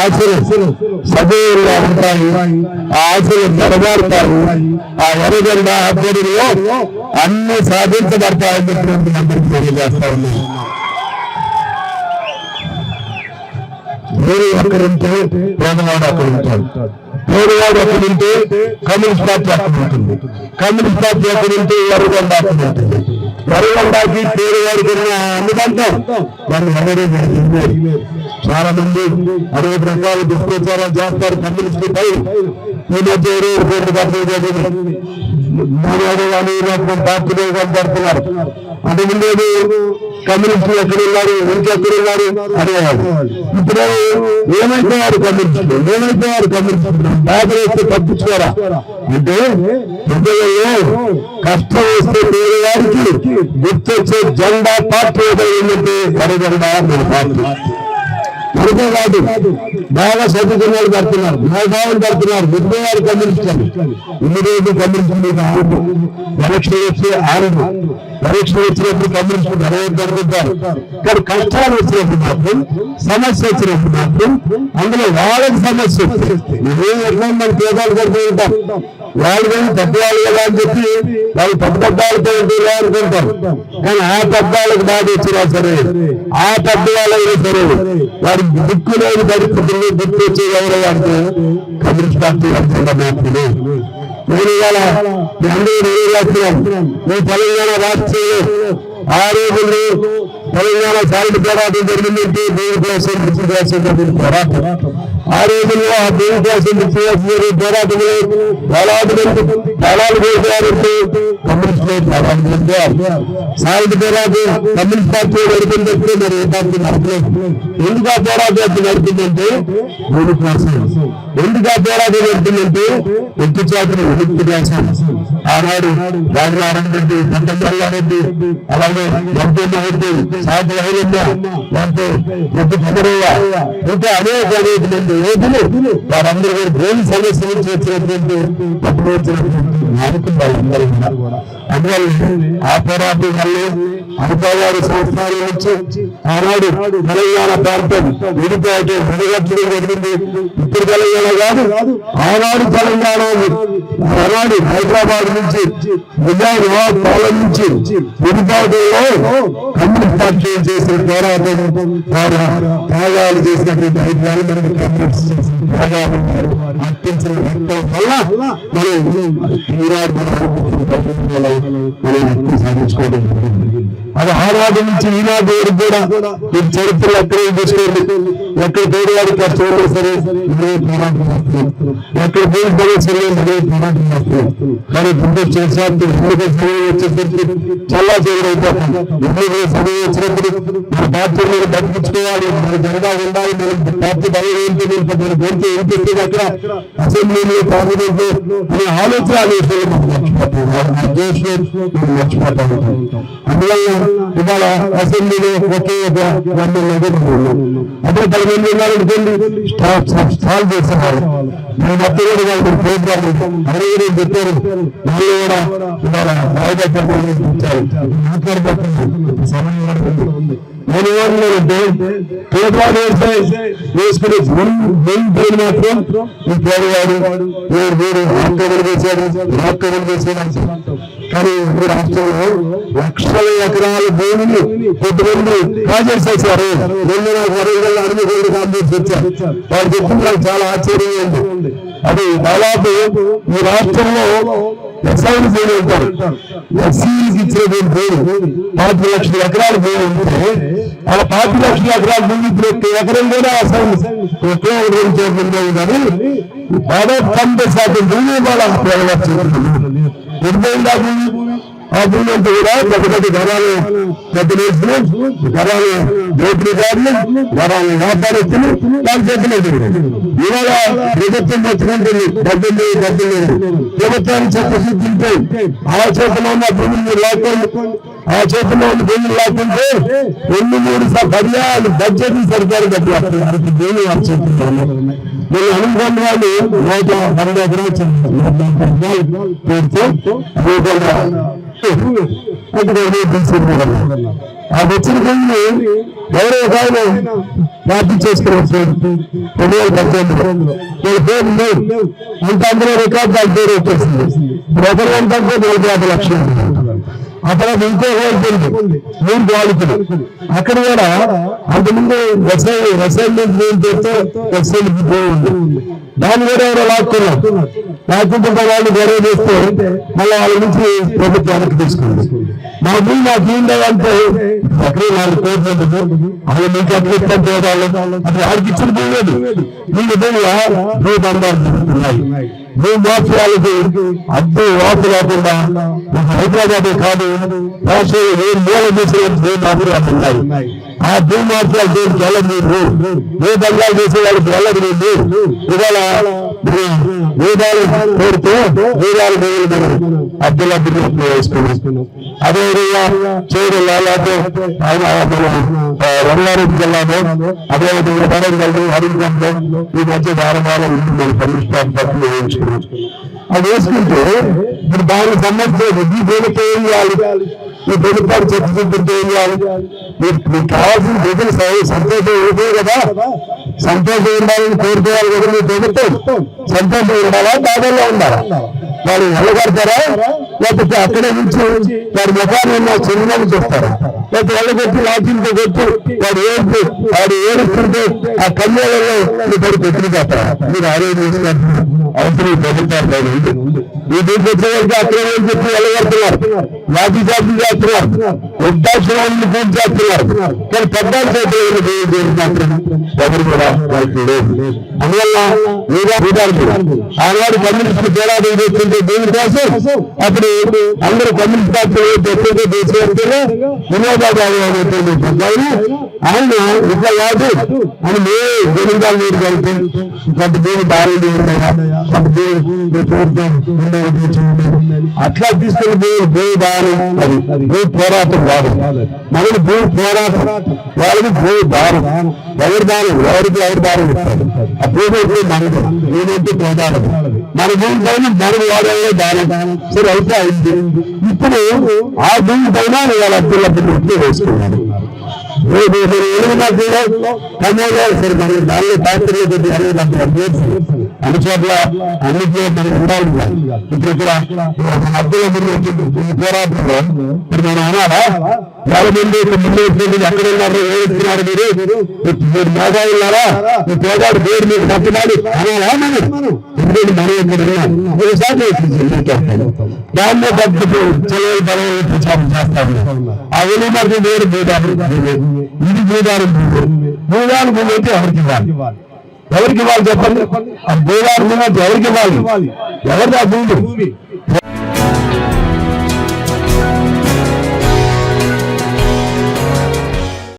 ఆశలు సజీవంగా ఉంటాయి, ఆ ఆశలు నెరవేరుతాయి. ఆ ఎర్రజెండా ఆధ్వర్యంలో అన్ని సాధించబడతాయని చెప్పి అందరికీ తెలియజేస్తా ఉన్నాను. వేరే ఒక్కరుంటే పేదవాడు అక్కడ ఉంటాడు, పేదవాడు అక్కడుంటే కమ్యూనిస్ట్ పార్టీ అక్కడ ఉంటుంది, కమ్యూనిస్ట్ పార్టీ అక్కడుంటే ఎర్రజెండా అక్కడ ఉంటుంది. ఎర్రజెండాకి పేదవాడికి అందుకంటాం దాన్ని ఎవరే చాలా మంది అనేక రకాల దుష్ప్రచారాలు చేస్తారు కమ్యూనిస్ట్ పై. ఈ మధ్య పార్టీలో కనపడుతున్నారు. అంతకుముందు కమ్యూనిస్టులు ఎక్కడున్నారు, ఇంకెక్కడున్నారు అనేవాడు. ఇప్పుడు ఏమైపోయారు కమ్యూనిస్టులు, ఏమైపోయారు కమ్యూనిస్టులు? బాధలు వస్తే తప్పించుకోరా అంటే హృదయంలో కష్టం వస్తే పేదవారికి గుర్తొచ్చే జెండా పార్టీ ఏదైందంటే ఎర్రజెండా మన పార్టీ. అంతే కాదు, బాగా చదువుకున్న వాళ్ళు పడుతున్నారు, మేధావులు పడుతున్నారు, ముఖ్యవారు కమ్యూనిస్టులు. ఇన్ని రోజులు కమ్యూనిస్టు మీద ఆరు ఎలక్షన్ వచ్చే ఆరు ఎలక్షన్ వచ్చినప్పుడు కమ్యూనిస్టులు జరుగుతారు. కానీ కష్టాలు వచ్చినప్పుడు మాత్రం, సమస్య వచ్చినప్పుడు మాత్రం అందులో వాళ్ళకి సమస్య వస్తుంది. నువ్వేం ఎట్లా మన పేదాలు పడుతూ ఉంటాం, వాళ్ళు కానీ పెద్దవాళ్ళు కదా అని చెప్పి వాళ్ళు పెద్ద పెద్దవాళ్ళతో ఉంటుందా అనుకుంటారు. కానీ ఆ పెద్దవాళ్ళకి బాధ వచ్చినా సరే, ఆ పెద్దవాళ్ళైనా సరే వారి దిక్కులేని పరిస్థితుల్లో గుర్తు వచ్చే ఎవరు అంటే కమ్యూనిస్ట్ పార్టీ మాత్రమే. నేను ఇవాళ మీ అందరూ తెలియజేస్తున్నాం, మీ తెలంగాణ రాష్ట్రంలో ఆ రోజుల్లో తెలంగాణ సాయుధ పోరాటం జరిగిందంటే దేవుడి కోసం మృతి కోసం పోరాటం. ఆ రోజుల్లో ఆ దేవుడి కోసం మృతి చేసిన పోరాటంలో వేలాది మంది ప్రాణాలు కోల్పోయారంటే కమ్యూనిస్టులు ప్రాణాలు కోల్పోయారు. సాయుధ పోరాటం కమ్యూనిస్ట్ పార్టీ నడిపిందంటే మరి ఏ పార్టీ నడపలేదు. ఎందుకు ఆ పోరాటం నడిపిందంటే దేవుడి కోసం. ఎందుకు ఆ పోరాటం నడిపిందంటే ఎత్తు చేతులు విముక్తి చేశారు. ఆనాడు రాజనారాయణ రెడ్డి, రెడ్డి, అలాగే రెడ్డి, సాధు లేకపోతే ఎత్తు చంద్రయ్య, ఇంకా అనేక మంది యోధులు వారందరూ కూడా దేని సమస్య నుంచి వచ్చినటువంటి అప్పుడు వచ్చినటువంటి నాయకులు వాళ్ళందరూ కూడా. అందువల్ల ఆ పోరాటం వల్ల 66 సంవత్సరాల నుంచి ఆనాడు తెలంగాణ ప్రాంతం విడిపోవటం విడగట్లు జరిగింది. ఇప్పుడు తెలంగాణ కాదు, ఆనాడు తెలంగాణ, ఆనాడు హైదరాబాద్ నుంచి నిజామాబాద్ పాలన నుంచి విడిపోవడంలో కమ్యూనిస్ట్ పార్టీ చేసిన పోరాటం, వారు త్యాగాలు చేసినటువంటి అభిప్రాయాలు మనకు కమ్యూనిస్ట్ త్యాగాలు అర్పించిన వల్ల మనం ఈనాడు మనం సాధించుకోవడం జరిగింది. అది ఆనాటి నుంచి ఈనాటి వరకు కూడా ఈ చరిత్రలు ఎక్కడ తీసుకోండి, ఎక్కడ పేదవాడి కష్టం ఉన్నా సరే ఇదే పోరాటం చేస్తున్నాం, ఎక్కడ పేరు సరే ఇదే పోరాటం చేస్తున్నాం. కానీ ముందు చేసేటప్పుడు ఎన్నికల సమయం వచ్చేసరికి చాలా చేయగలుగుతాం. ఎన్నికల సమయం వచ్చినప్పుడు మన పార్టీ మీద బతికించుకోవాలి, మన జెండా ఉండాలి, మన పార్టీ బలం ఏంటి, మన గొంతు ఏంటి అక్కడ అసెంబ్లీలో పార్లమెంట్లో అనే ఆలోచన మర్చిపోతా ఉంటాం. అందువల్ల ఇవాళ అసెంబ్లీలో ఒకే ఒక అదే 10 మంది ఉన్నారనుకోండి, స్టాల్ చేసేవాళ్ళు. మేము మధ్య కూడా వాళ్ళు ప్రోగ్రామ్ అడిగి చెప్పారు, వాళ్ళు కూడా ఇవాళ వాయిదా పెట్టారు, మాట్లాడబోతున్నారు. సమయం ఉంది. నేను ఏమన్నానంటే పేదవాడు వేసుకునే పేరు మాత్రం ఈ పేదవాడు వేరు ఆక్రమణ చేశాడు, ఆక్రమణ చేశాడు. కానీ ఈ రాష్ట్రంలో లక్షల ఎకరాల భూమిని కొంతమంది కాజేసేసారు. వరంగల్ అరవిగోడు కాంగ్రెస్ వచ్చారు. వాళ్ళు చెప్పింది నాకు చాలా ఆశ్చర్యంగా ఉంది. అది దాదాపు ఈ రాష్ట్రంలో ఎస్ఐలు భూమి ఉంటారు, ఎస్సీకి ఇచ్చినటువంటి భూమి 5 లక్షల ఎకరాల భూమి ఉంటే అలా 5 లక్షల ఎకరాల భూమి ఇప్పుడు ఎకరం కూడా అసలు ఒకే చేరుకుంటాం. కానీ దాదాపు 90% భూమి కూడా ఆ భూమి అంతా కూడా పెద్ద పెద్ద ఘరాలు, పెద్ద ఘరాలు, దోపిడీదారులు, ఘరాలు వ్యాపారస్తులు వాళ్ళ చేతులేదు. ఇవాళ ప్రభుత్వం వచ్చుకుంటుంది 18 ప్రభుత్వానికి చట్టశుద్ధి ఉంటే ఆ చేతిలో ఉన్న భూమిని లేకుండా, ఆ చేతిలో ఉన్న భూమిని లేకుంటే 2-3 పర్యాలు బడ్జెట్ సరికారు కట్టారు. భూమి వాళ్ళ చేతుల్లో నేను అనుకున్న వాళ్ళు 140 ఎకరాలు పెడితే ఆ వచ్చిన కొన్ని ఎవరో ఒక ఆయన ప్రార్థన చేసుకోవచ్చు 2018లో పేరు లేవు అంత అందులో రికార్డు దాని పేరు వచ్చేసింది. ఒకరు ఏంటంటే 45 లక్షలు. ఆ తర్వాత ఇంకో ఉంది 3 బాలికలు. అక్కడ కూడా అంతకుముందు దాన్ని కూడా ఎవరో లాక్కుంటే వాళ్ళు గొడవ చేస్తే మళ్ళీ వాళ్ళ నుంచి ప్రభుత్వానికి తీసుకుంది. మా భూమి నాకు ఏంటంటే అక్కడే 4 కోట్లు ఉంటుంది. అలా మీకు అట్లా ఇష్టం పేదాలు అట్లా వాడికి ఇచ్చిన భూమి లేదు. వీళ్ళ భూ బంధాలు జరుగుతున్నాయి. భూ మాఫియాలకి అడ్డు వాపు లేకుండా హైదరాబాద్ కాదు రాష్ట్రంలో ఏ మూల చేసే భూ మాఫియాలు ఉన్నాయి. ఆ భూ మాఫియాలు దేనికి వెళ్ళదు. భూ బంధాలు చేసే వాళ్ళకి వెళ్ళదు. ఇవాళ వేదాలు కోరుతూ వేదాలు అద్దెల వేసుకున్నాం. అదేవిధంగా చేరులా లేకపోతే రంగారెడ్డి జిల్లాలో అదేవిధంగా వరంగల్ హరికంలో ఈ మధ్య వారమాలు మన ప్రతిష్టాపన పత్రులు వేయించుకున్నాం. అది వేసుకుంటే ఇప్పుడు దానికి సంబంధించి ఈ దేనితో ఏం చేయాలి, ఈ బెదిపాటు చెప్తుంటే ఏం చేయాలి, మీకు కావాల్సిన ప్రజలు సంతోషం ఉంటే కదా, సంతోషం ఉండాలని కోరుకోవాలి కదా. మీరు ప్రభుత్వం సంతోషం ఉండాలా, బాధల్లో ఉండాలా? వాడు వెళ్ళగడతారా లేకపోతే అక్కడే నుంచి వాడి ముఖాన్ని ఉన్న చిరునవ్వు చూస్తారా, లేకపోతే వెళ్ళగొట్టి లాఠీలతో కొట్టి వాడు ఏడుస్తుంటే ఆ కన్యలలో పడి పెట్టుకు చేస్తారా? మీరు ఆరోగ్యం అవసరం ప్రభుత్వాలు ఈ దీనికి వచ్చేవారికి అక్కడ చెప్పి వెళ్ళగడుతున్నారు, లాఠీ చార్జీ చేస్తున్నారు, వృద్ధాశ్రమాన్ని పూర్తి చేస్తున్నారు. కానీ పెద్దాలు మాత్రం ఎవరు కూడా అందువల్ల ఆనాడు కమ్యూనిస్ట్ పోరాటం చేస్తుంటే దీనికోసం అప్పుడు అందరూ కమ్యూనిస్ట్ పార్టీ దేశవ్యాప్తంగా వినోదాలు ఆయన ఇట్లా కాదు అని మేము జమీందారు నీరు కలిపి కొంత భూమి దారులు అట్లా తీసుకుని భూ దారం అది భూ పోరాటం కాదు. మనకి భూ పోరాటం, వాళ్ళకి భూ దారం. ఎవరి దారం ఎవరి దారం ఇస్తారు. ఆ భూమి మనకు నేనంటే పోదాడు మన భూమి పైన మనం వాడే దానం సరే అయితే అయింది. ఇప్పుడు ఆ భూమి పైన వాళ్ళ అద్దెలు వేసుకున్నారు. సరే మనకి దానిలో ఫ్యాక్టరీలో పెట్టి అన్ని చోట్ల అన్నిట్లో మనకి ఉండాలి. ఇప్పుడు ఇక్కడ అద్దెల పోరాటంలో ఇప్పుడు మనం అనాలా చాలా మంది ముందు ఎక్కడ ఉన్నారు ఏడుస్తున్నారు, మీరు మేధావి ఉన్నారా, మీ పేదాడు పేరు మీకు తప్పినాడు అనాలా? మనం ఎందుకంటే మనం ఎక్కడ దాన్ని తగ్గుతూ చెలవు బలం ప్రచారం చేస్తాము. అవన్నీ మాకు వేరు భూదారు, ఇది భూదారు. భూదారు భూమి అయితే ఎవరికి ఇవ్వాలి? ఎవరికి ఇవ్వాలి చెప్పండి? ఆ భూదారు భూమి అయితే ఎవరికి ఇవ్వాలి? ఎవరిది ఆ భూమి?